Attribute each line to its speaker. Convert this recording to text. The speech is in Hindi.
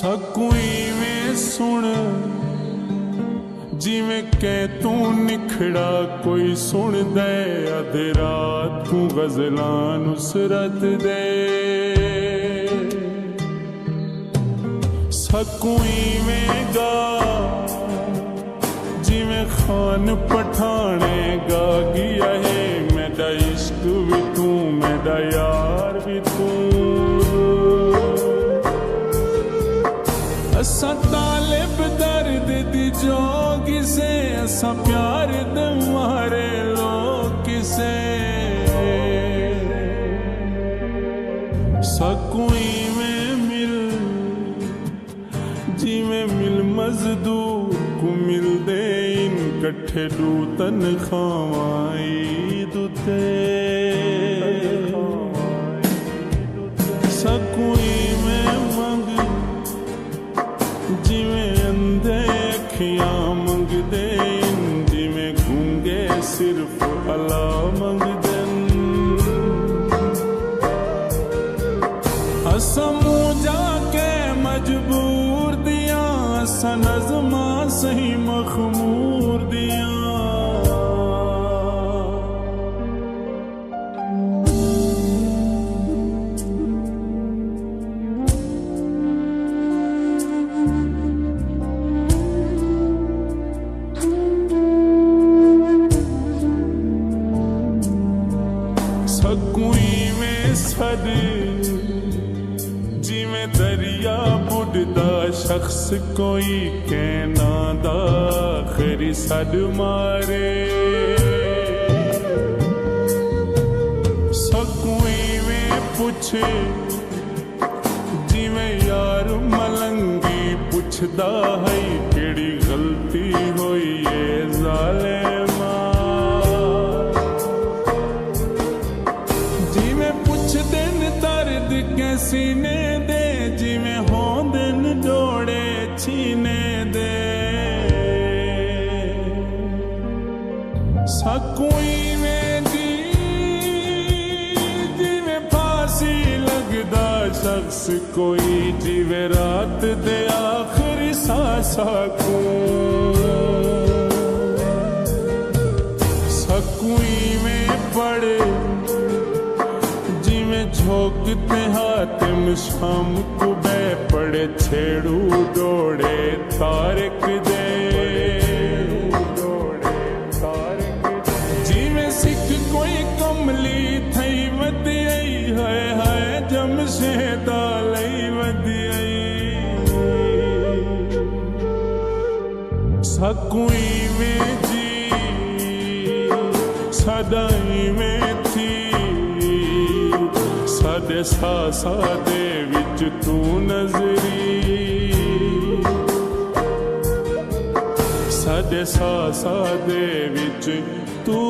Speaker 1: ਸਕੂਈ ਵੇਂ ਸੁਣ ਜਿਵੇਂ ਕਹਿ ਤੂੰ ਨਿਖੜਾ ਕੋਈ ਸੁਣਦਾ ਅੱਧ ਰਾਤ ਤੂੰ ਗਜ਼ਲਾਂ ਨੁਸਰਤ ਦੇ ਸਕੂਈ ਵੇਂ ਗਾ ਜਿਵੇਂ ਖਾਨ ਪਠਾਣੇ ਗਾ ਗਿਆ ਹੈ ਮੇਰਾ ਇਸ਼ਕ ਵੀ ਤੂੰ ਮੇਰਾ ਯਾਰ ਵੀ ਤੂੰ असां तालिब दर्द दी जोगी से असां प्यार दे मारे लोग से सकूई में मिल जिमें मिल मजदूर को मिल दे इन कट्ठे दू तनख्वाही दुते सकूई में मंग जिमें अंधे अखियां मंगदे जिमें गूंगे सिर्फ अला मंगदन असा मुँह जाके मजबूर दिया असा नज़मा सही मखमूर दिया ਸਕੂਈ ਵੇਂ ਸਦ ਜਿਵੇਂ ਦਰਿਆ ਬੁੱਢਦਾ ਸ਼ਖਸ ਕੋਈ ਕਹਿਣਾ ਦਾ ਆਖਰੀ ਸਦ ਮਾਰੇ ਸਕੂਈ ਵੇਂ ਪੁੱਛੇ ਜਿਵੇਂ ਯਾਰ ਮਲੰਗੀ ਪੁੱਛਦਾ ਹੈ ਕਿਹੜੀ ਗਲਤੀ ਹੋਈ ਏ ਜ਼ਾਲਿਮਾ के सीने दे जिमें होंदन डोड़े छीने दे सकूई में जी जिमें फांसी लगदा शख्स कोई जिवे रात दे आखिरी सांसा को सकूई में पड़े झोंकते हातिम शाम को बे पड़े छेड़ू डोड़े तारक दे जिमें सिख कोई कमली थई वधियई है जमशेदा लई वधियई सकूई में जी सदाई में थी सादे सासा दे विच तू नजरी सादे सासा दे विच तू